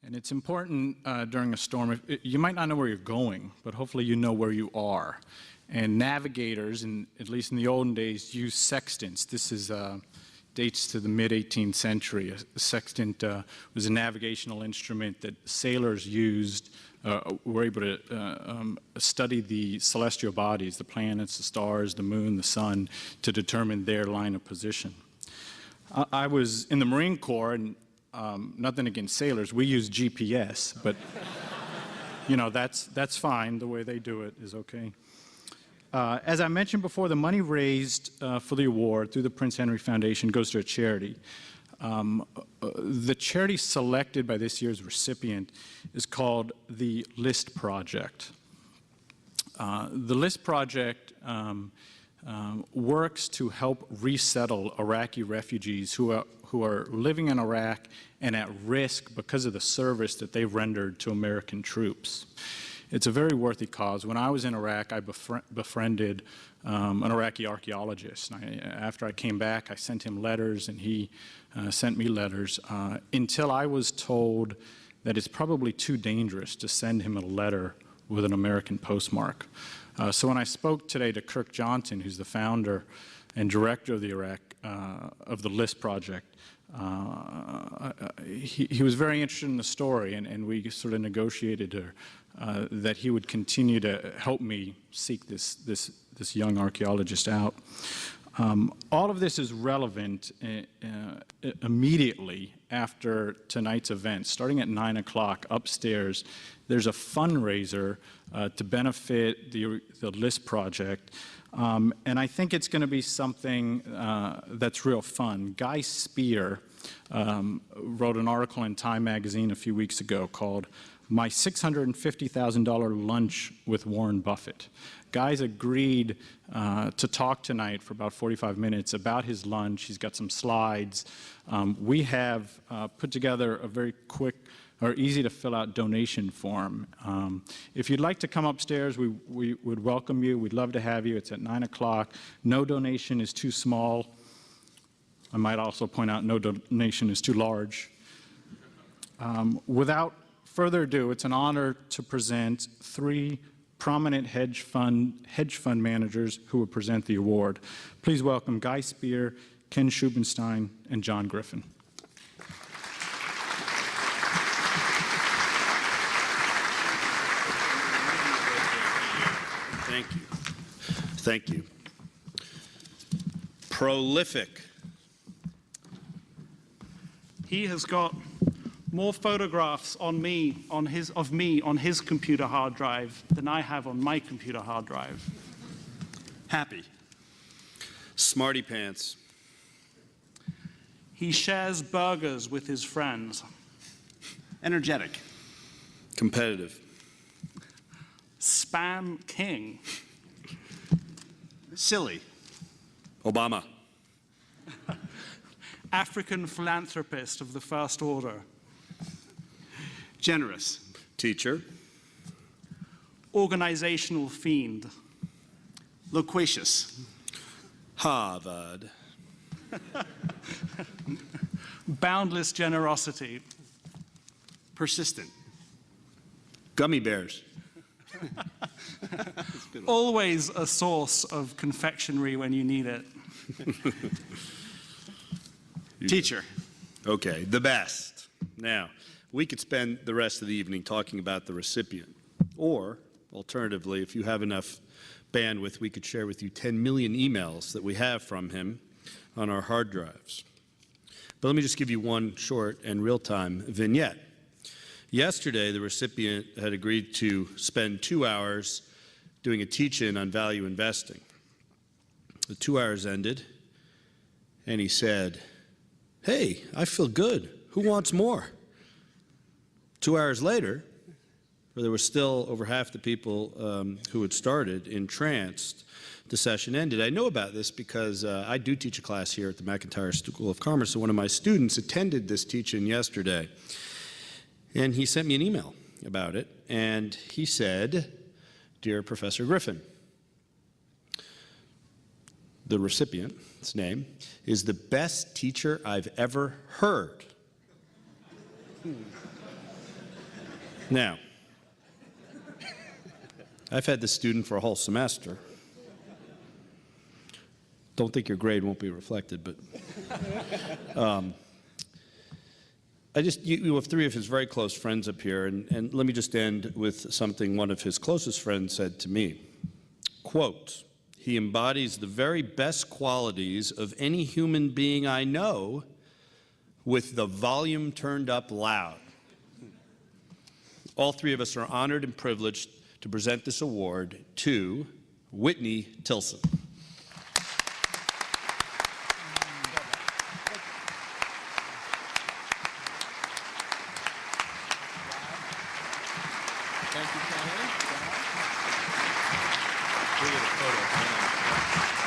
And it's important during a storm. You might not know where you're going, but hopefully you know where you are. And navigators, at least in the olden days, used sextants. This is dates to the mid-18th century. A sextant was a navigational instrument that sailors used, were able to study the celestial bodies, the planets, the stars, the moon, the sun, to determine their line of position. I was in the Marine Corps, and nothing against sailors, we use GPS, but you know, that's fine. The way they do it is okay. As I mentioned before, the money raised for the award through the Prince Henry Foundation goes to a charity. The charity selected by this year's recipient is called the LIST Project. The LIST Project works to help resettle Iraqi refugees who are living in Iraq and at risk because of the service that they rendered to American troops. It's a very worthy cause. When I was in Iraq, I befriended an Iraqi archaeologist. After I came back, I sent him letters, and he sent me letters until I was told that it's probably too dangerous to send him a letter with an American postmark. So when I spoke today to Kirk Johnson, who's the founder and director of the LIST Project, he was very interested in the story, and we sort of negotiated that he would continue to help me seek this young archaeologist out. All of this is relevant immediately after tonight's event. Starting at 9 o'clock upstairs, there's a fundraiser to benefit the LIST Project. And I think it's going to be something that's real fun. Guy Spear wrote an article in Time magazine a few weeks ago called "My $650,000 Lunch with Warren Buffett." Guy's agreed to talk tonight for about 45 minutes about his lunch. He's got some slides. We have put together a very quick or easy to fill out donation form. If you'd like to come upstairs, we would welcome you. We'd love to have you. It's at 9 o'clock. No donation is too small. I might also point out no donation is too large. Without further ado, it's an honor to present three prominent hedge fund managers who will present the award. Please welcome Guy Spear, Ken Schubenstein, and John Griffin. Thank you. Thank you. Prolific. He has got more photographs of me on his computer hard drive than I have on my computer hard drive. Happy. Smarty pants. He shares burgers with his friends. Energetic. Competitive. Spam king. Silly. Obama. African philanthropist of the first order. Generous. Teacher. Organizational fiend. Loquacious. Harvard. Boundless generosity. Persistent. Gummy bears. Always a source of confectionery when you need it. Teacher. Okay, the best. Now, we could spend the rest of the evening talking about the recipient. Or, alternatively, if you have enough bandwidth, we could share with you 10 million emails that we have from him on our hard drives. But let me just give you one short and real-time vignette. Yesterday, the recipient had agreed to spend 2 hours doing a teach-in on value investing. The 2 hours ended, and he said, "Hey, I feel good. Who wants more?" 2 hours later, where there were still over half the people who had started entranced, the session ended. I know about this because I do teach a class here at the McIntyre School of Commerce, and one of my students attended this teach-in yesterday. And he sent me an email about it, and he said, "Dear Professor Griffin," the recipient's name is "the best teacher I've ever heard." Now, I've had this student for a whole semester. Don't think your grade won't be reflected, but you have three of his very close friends up here, and let me just end with something one of his closest friends said to me. Quote, "He embodies the very best qualities of any human being I know with the volume turned up loud." All three of us are honored and privileged to present this award to Whitney Tilson. Thank you, Ken. We get a photo.